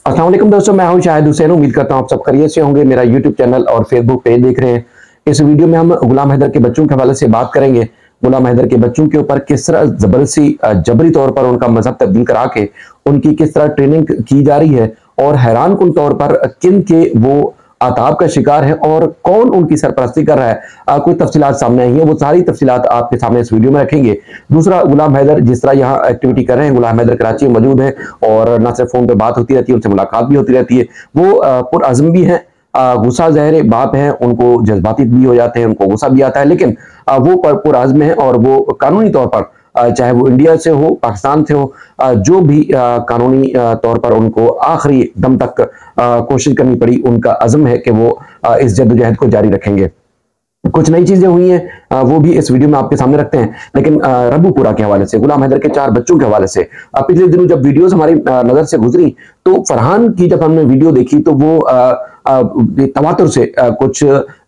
अस्सलाम वालेकुम दोस्तों, मैं हूं शाहिद हुसैन। उम्मीद करता हूं आप सब खैरियत से होंगे। मेरा यूट्यूब चैनल और फेसबुक पेज देख रहे हैं। इस वीडियो में हम गुलाम हैदर के बच्चों के हवाले से बात करेंगे। गुलाम हैदर के बच्चों के ऊपर किस तरह जबरदस्ती जबरी तौर पर उनका मजहब तब्दील करा के उनकी किस तरह ट्रेनिंग की जा रही है और हैरान कुन तौर पर किन के वो आताब का शिकार है और कौन उनकी सरपरस्ती कर रहा है। कुछ तफसीलात सामने आई हैं, वो सारी तफसीलात आपके सामने इस वीडियो में रखेंगे। दूसरा, गुलाम हैदर जिस तरह यहाँ एक्टिविटी कर रहे हैं, गुलाम हैदर कराची में मौजूद है और न सिर्फ फोन पे बात होती रहती है, उनसे मुलाकात भी होती रहती है। वो पुरअज़्म भी हैं, गुस्सा ज़ाहिर बाप हैं, उनको जज्बाती भी हो जाते हैं, उनको गुस्सा भी आता है, लेकिन वो पुरअज़्म हैं और वो कानूनी तौर पर चाहे वो इंडिया से हो, पाकिस्तान से हो, जो भी कानूनी तौर पर उनको आखिरी दम तक कोशिश करनी पड़ी, उनका अज़्म है कि वो इस जद्दोजहद को जारी रखेंगे। कुछ नई चीजें हुई हैं, वो भी इस वीडियो में आपके सामने रखते हैं। लेकिन रबूपुरा के हवाले से, गुलाम हैदर के 4 बच्चों के हवाले से पिछले दिनों जब वीडियोस हमारी नजर से गुजरी तो फरहान की जब हमने वीडियो देखी तो वो तवातुर से कुछ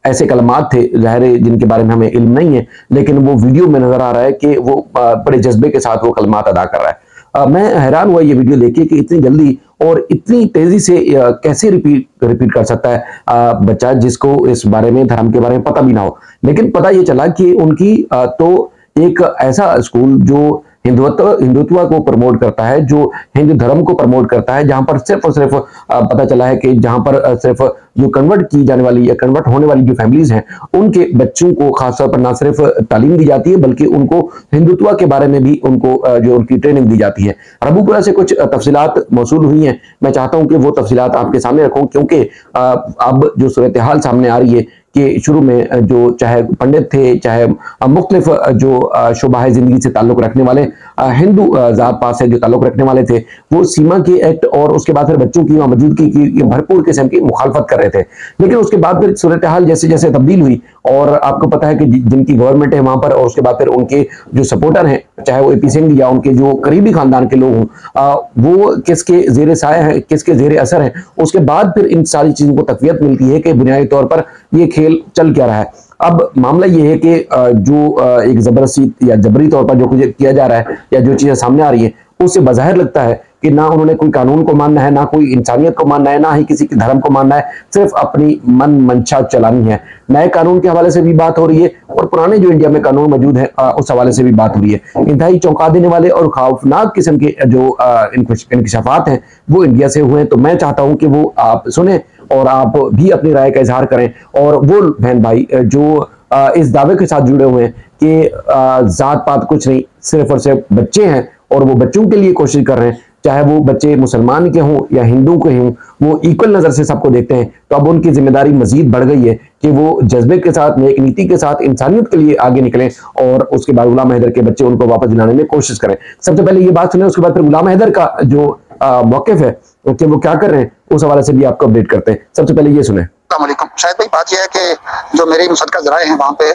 ऐसे कलमात थे, ज़ाहिर है जिनके बारे में हमें इल्म नहीं है, लेकिन वो वीडियो में नजर आ रहा है कि वो बड़े जज्बे के साथ वो कलमात अदा कर रहा है। मैं हैरान हुआ ये वीडियो देखिए कि इतनी जल्दी और इतनी तेजी से कैसे रिपीट कर सकता है बच्चा जिसको इस बारे में, धर्म के बारे में पता भी ना हो। लेकिन पता ये चला कि उनकी तो एक ऐसा स्कूल जो हिंदुत्व को प्रमोट करता है, जो हिंदू धर्म को प्रमोट करता है, जहां पर सिर्फ और सिर्फ पता चला है कि जहां पर सिर्फ जो कन्वर्ट की जाने वाली या कन्वर्ट होने वाली जो फैमिलीज हैं उनके बच्चों को खासतौर पर ना सिर्फ तालीम दी जाती है बल्कि उनको हिंदुत्व के बारे में भी उनको जो उनकी ट्रेनिंग दी जाती है। रबूपुरा से कुछ तफसीलात मौसूल हुई हैं, मैं चाहता हूं कि वो तफसीलात आपके सामने रखूं, क्योंकि अब जो सूरत हाल सामने आ रही है कि शुरू में जो चाहे पंडित थे, चाहे मुख्तलिफ जो शुबाह जिंदगी से ताल्लुक रखने वाले हिंदू जात पात से जो ताल्लुक रखने वाले थे, वो सीमा के एक्ट और उसके बाद फिर बच्चों की मौजूदगी की भरपूर किस्म की मुखालफत कर रहे थे। लेकिन उसके बाद फिर सूरत हाल जैसे जैसे तब्दील हुई और आपको पता है कि जिनकी गवर्नमेंट है वहां पर, और उसके बाद फिर उनके जो सपोर्टर हैं, चाहे वो एपी सिंह या उनके जो करीबी खानदान के लोग हों, वो किसके जेर साया है, किसके जेर असर है, उसके बाद फिर इन सारी चीजों को तकवीत मिलती है कि बुनियादी तौर पर ये खेल चल क्या रहा है। अब मामला ये है कि जो एक जबरदस्ती या जबरी तौर पर जो कुछ किया जा रहा है या जो चीजें सामने आ रही है, उससे बाज़ाहिर लगता है कि ना उन्होंने कोई कानून को मानना है, ना कोई इंसानियत को मानना है, ना ही किसी के धर्म को मानना है, सिर्फ अपनी मन मंशा चलानी है। नए कानून के हवाले से भी बात हो रही है और पुराने जो इंडिया में कानून मौजूद है उस हवाले से भी बात हो रही है। इंतहाई चौंका देने वाले और खौफनाक किस्म के जो इंकशाफात हैं वो इंडिया से हुए हैं। तो मैं चाहता हूं कि वो आप सुने और आप भी अपनी राय का इजहार करें। और वो बहन भाई जो इस दावे के साथ जुड़े हुए हैं कि जात पात कुछ नहीं, सिर्फ और सिर्फ बच्चे हैं और वो बच्चों के लिए कोशिश कर रहे हैं, चाहे वो बच्चे मुसलमान के हों या हिंदू के हों, वो इक्वल नजर से सबको देखते हैं। तो अब उनकी जिम्मेदारी मजीद बढ़ गई है कि वो जज्बे के साथ, नेक नीति के साथ इंसानियत के लिए आगे निकलें और उसके बाद गुलाम हैदर के बच्चे उनको वापस दिलाने में कोशिश करें। सबसे पहले ये बात सुने, उसके बाद फिर गुलाम हैदर का जो मौक़िफ़ है कि वो क्या कर रहे हैं उस हवाले से भी आपको अपडेट करते हैं। सबसे पहले ये सुने। शायद भाई बात यह है कि जो मेरी मुसद्दक़ा ज़राए हैं वहाँ पे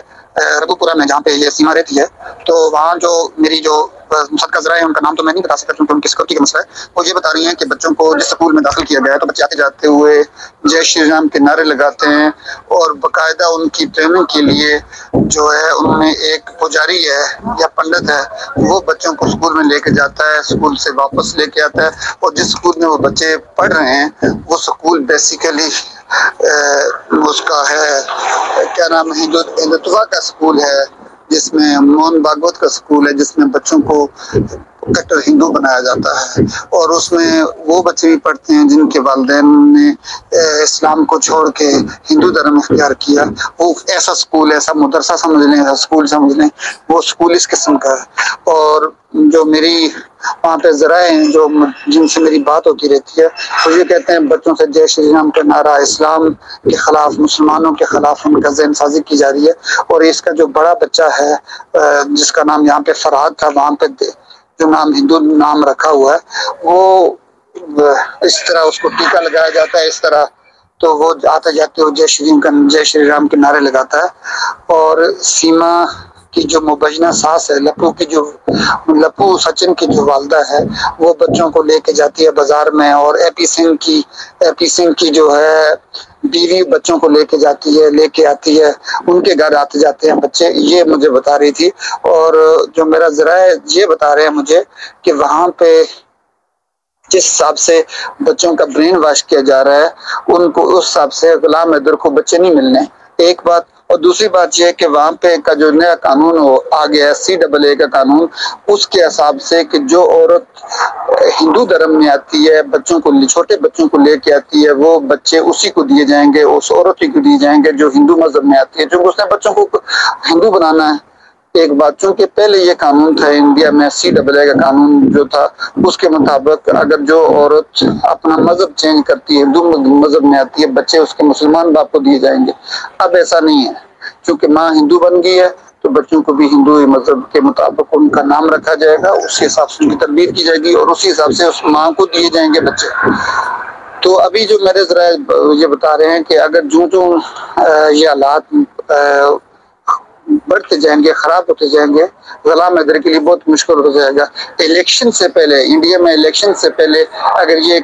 रबूपुरा में, जहाँ पे ये सीमा रहती है, तो वहाँ जो मेरी जो मुसद्दक़ा ज़राए हैं उनका नाम तो मैं नहीं बता सकता क्योंकि उनकी सिक्योरिटी का मसला है। वो ये बता रही हैं कि बच्चों को जिस स्कूल में दाखिल किया गया है तो बच्चे आते जाते हुए जय श्री राम के नारे लगाते हैं और बाकायदा उनकी ट्रेनिंग के लिए जो है उन्होंने एक पुजारी है या पंडित है वो बच्चों को स्कूल में लेके जाता है, स्कूल से वापस लेके आता है। और जिस स्कूल में वो बच्चे पढ़ रहे हैं वो स्कूल बेसिकली उसका है क्या नाम, हिंदुत्व का स्कूल है, जिसमें मोहन भागवत का स्कूल है, जिसमें बच्चों को कट्टर हिंदू बनाया जाता है। और उसमें वो बच्चे भी पढ़ते हैं जिनके वालिदैन ने इस्लाम को छोड़ के हिंदू धर्म इख्तियार किया। वो ऐसा स्कूल, ऐसा मदरसा समझ लें, ऐसा स्कूल समझ लें, वो स्कूल इस किस्म का है। और जो मेरी वहाँ पे ज़राए हैं जो जिनसे मेरी बात होती रहती है वो ये कहते हैं बच्चों से जय श्री राम का नारा, इस्लाम के खिलाफ, मुसलमानों के खिलाफ उनका ज़हन साजी की जा रही है। और इसका जो बड़ा बच्चा है जिसका नाम यहाँ पे फरहाद था, वहाँ पे जो नाम हिंदू नाम रखा हुआ है, वो इस तरह उसको टीका लगाया जाता है इस तरह, तो वो आते जाते हुए जय श्री राम के नारे लगाता है। और सीमा की जो मुबैना सास है, लप्पू सचिन की जो वालदा है, वो बच्चों को लेके जाती है बाजार में। और एपी सिंह की जो है बीवी बच्चों को लेके जाती है, लेके आती है, उनके घर आते जाते हैं बच्चे, ये मुझे बता रही थी। और जो मेरा ज़राए ये बता रहे हैं मुझे कि वहाँ पे जिस हिसाब से बच्चों का ब्रेन वॉश किया जा रहा है, उनको उस हिसाब से गुलाम हैदर को बच्चे नहीं मिलने, एक बात। और दूसरी बात यह है कि वहां पे का जो नया कानून आ गया है, CAA का कानून, उसके हिसाब से कि जो औरत हिंदू धर्म में आती है, बच्चों को, छोटे बच्चों को लेके आती है, वो बच्चे उसी को दिए जाएंगे, उस औरत को दिए जाएंगे जो हिंदू मजहब में आती है, जो उसने बच्चों को हिंदू बनाना है। एक बात, चूंकि पहले ये कानून था इंडिया में, CAA का कानून जो था, उसके मुताबिक अगर जो औरत अपना मजहब चेंज करती है, हिंदू मजहब में आती है, बच्चे उसके मुसलमान बाप को दिए जाएंगे। अब ऐसा नहीं है, क्योंकि माँ हिंदू बन गई है तो बच्चों को भी हिंदू मजहब के मुताबिक उनका नाम रखा जाएगा, उसी हिसाब से उनकी तरबियत की जाएगी और उसी हिसाब से उस माँ को दिए जाएंगे बच्चे। तो अभी जो मेरे जरा ये बता रहे हैं कि अगर जो ये हालात बढ़ते जाएंगे, खराब होते जाएंगे, गुलाम हैदर के लिए बहुत मुश्किल हो जाएगा। इलेक्शन से पहले, इंडिया में इलेक्शन से पहले अगर ये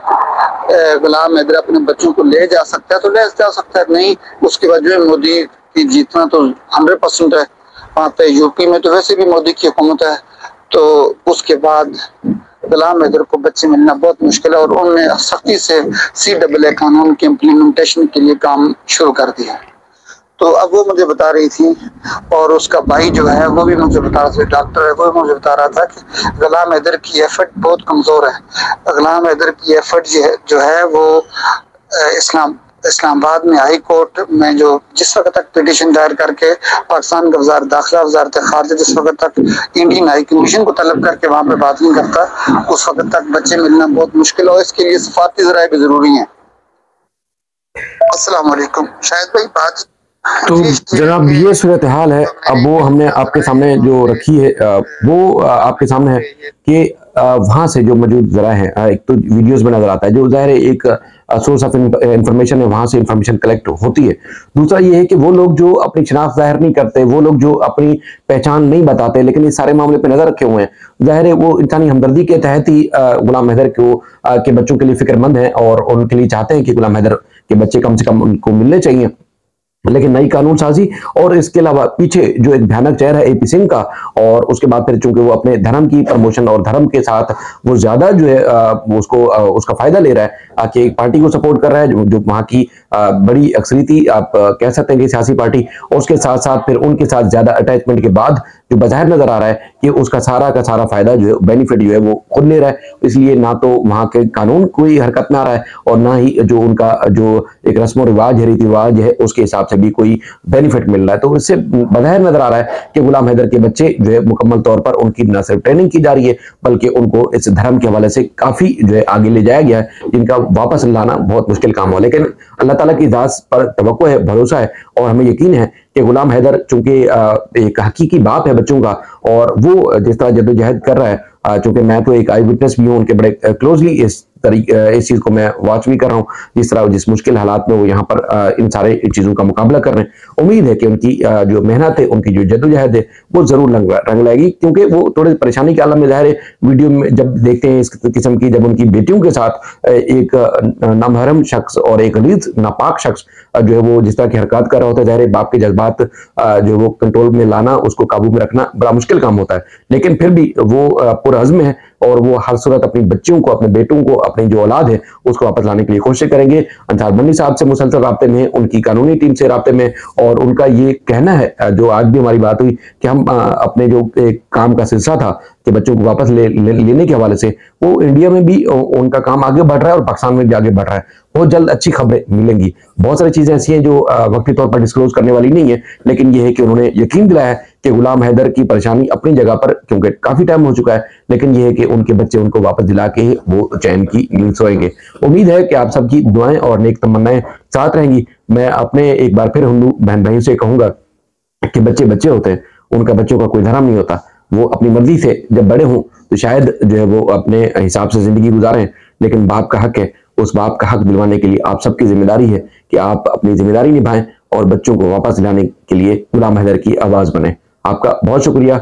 गुलाम हैदर अपने बच्चों को ले जा सकता है तो ले जा सकता है, नहीं उसके बाद जो है मोदी की जीतना तो 100% है। वहाँ पे यूपी में तो वैसे भी मोदी की हुकूमत है, तो उसके बाद गुलाम हैदर को बच्चे मिलना बहुत मुश्किल है। और उन्होंने सख्ती से CAA कानून के इम्प्लीमेंटेशन के लिए काम शुरू कर दिया। तो अब वो मुझे बता रही थी, और उसका भाई जो है वो भी मुझे बता रहा था, डॉक्टर है, वो भी मुझे बता रहा था कि गुलाम हैदर की एफर्ट बहुत कमजोर है। गुलाम हैदर की एफर्ट जो है वो इस्लामाबाद में हाई कोर्ट में जो जिस वक्त तक पिटीशन दायर करके पाकिस्तान का वज़ारत दाखिला, वज़ारत खारिजा जिस वक्त तक इंडियन हाई कमीशन को तलब करके वहाँ पे बात नहीं करता, उस वक्त तक बच्चे मिलना बहुत मुश्किल है और इसके लिए सफारती ज़राए भी जरूरी हैं। अस्सलाम वालेकुम। शायद भाई बात तो जनाब ये सूरत हाल है। अब वो हमने आपके सामने जो रखी है वो आपके सामने है कि वहां से जो मौजूद जरा है, एक तो वीडियोस में नजर आता है जो जाहिर है एक सोर्स ऑफ इंफॉर्मेशन है, वहां से इंफॉर्मेशन कलेक्ट होती है। दूसरा ये है कि वो लोग जो अपनी शिनाख्त जाहिर नहीं करते, वो लोग जो अपनी पहचान नहीं बताते, लेकिन इस सारे मामले पे नजर रखे हुए हैं, जाहिर है वो इंसानी हमदर्दी के तहत ही गुलाम हैदर के बच्चों के लिए फिक्रमंद है और उनके लिए चाहते हैं कि गुलाम हैदर के बच्चे कम से कम उनको मिलने चाहिए। लेकिन नई कानून साजी और इसके अलावा पीछे जो एक भयानक चेहरा है AP सिंह का, और उसके बाद फिर चूंकि वो अपने धर्म की प्रमोशन और धर्म के साथ वो ज्यादा जो है वो उसका फायदा ले रहा है कि एक पार्टी को सपोर्ट कर रहा है जो वहाँ की बड़ी अक्सरियती आप कह सकते हैं कि सियासी पार्टी, और उसके साथ साथ फिर उनके साथ ज्यादा अटैचमेंट के बाद जो बाहर नजर आ रहा है कि उसका सारा का सारा फायदा जो है, बेनिफिट जो है वो खुद ले रहा है। इसलिए ना तो वहाँ के कानून कोई हरकत में आ रहा है और ना ही जो उनका जो एक रस्म रिवाज है, रीति रिवाज है, उसके हिसाब से भी कोई बेनिफिट मिल रहा है। तो इससे बाहर नजर आ रहा है कि गुलाम हैदर के बच्चे जो है मुकम्मल तौर पर उनकी न सिर्फ ट्रेनिंग की जा रही है बल्कि उनको इस धर्म के हवाले से काफी जो है आगे ले जाया गया है, जिनका वापस लाना बहुत मुश्किल काम हो। लेकिन अल्लाह ताला की जात पर तवक्को है, भरोसा है और हमें यकीन है कि गुलाम हैदर चूंकि एक हकीकी बाप है बच्चों का, और वो जिस तरह जद्दोजहद कर रहा है, चूंकि मैं तो एक आई विटनेस भी हूँ, उनके बड़े क्लोजली इस चीज को मैं वॉच भी कर रहा हूँ, जिस मुश्किल हालात में वो यहाँ पर इन सारे चीजों का मुकाबला कर रहे हैं। उम्मीद है कि उनकी जो मेहनत है, उनकी जो जद्दोजहद है वो जरूर रंग लाएगी, क्योंकि वो थोड़े परेशानी के आलम में जाहिर है वीडियो में जब देखते हैं इस किस्म की, जब उनकी बेटियों के साथ एक नामहरम शख्स और एक गलीज नापाक शख्स जो है वो जिस तरह की हरकत कर रहा होता है, जाहिर है बाप के जज्बात जो वो कंट्रोल में लाना, उसको काबू में रखना बड़ा मुश्किल काम होता है। लेकिन फिर भी वो पुरअज़्म है और वो हर सूरत अपनी बच्चियों को, अपने बेटों को, अपनी जो औलाद है उसको वापस लाने के लिए कोशिश करेंगे। अंसार बंदी साहब से मुसलसल राब्ते में, उनकी कानूनी टीम से राब्ते में, और उनका ये कहना है जो आज भी हमारी बात हुई कि हम अपने जो एक काम का सिलसिला था कि बच्चों को वापस लेने के हवाले से, वो इंडिया में भी उनका काम आगे बढ़ रहा है और पाकिस्तान में भी आगे बढ़ रहा है। बहुत जल्द अच्छी खबरें मिलेंगी। बहुत सारी चीजें ऐसी हैं जो वक्ती तौर पर डिस्क्लोज करने वाली नहीं है, लेकिन यह है कि उन्होंने यकीन दिलाया है कि गुलाम हैदर की परेशानी अपनी जगह पर, क्योंकि काफी टाइम हो चुका है, लेकिन यह है कि उनके बच्चे उनको वापस दिला के वो चैन की नींद सोएंगे। उम्मीद है कि आप सबकी दुआएं और नेक तमन्नाएं साथ रहेंगी। मैं अपने एक बार फिर हिंदू बहन भाइयों से कहूंगा कि बच्चे बच्चे होते हैं, उनका बच्चों का कोई धर्म नहीं होता। वो अपनी मर्जी से जब बड़े हों तो शायद जो है वो अपने हिसाब से जिंदगी गुजारें, लेकिन बाप का हक है, उस बाप का हक दिलवाने के लिए आप सबकी जिम्मेदारी है कि आप अपनी जिम्मेदारी निभाएं और बच्चों को वापस दिलाने के लिए गुलाम हैदर की आवाज बने। आपका बहुत शुक्रिया।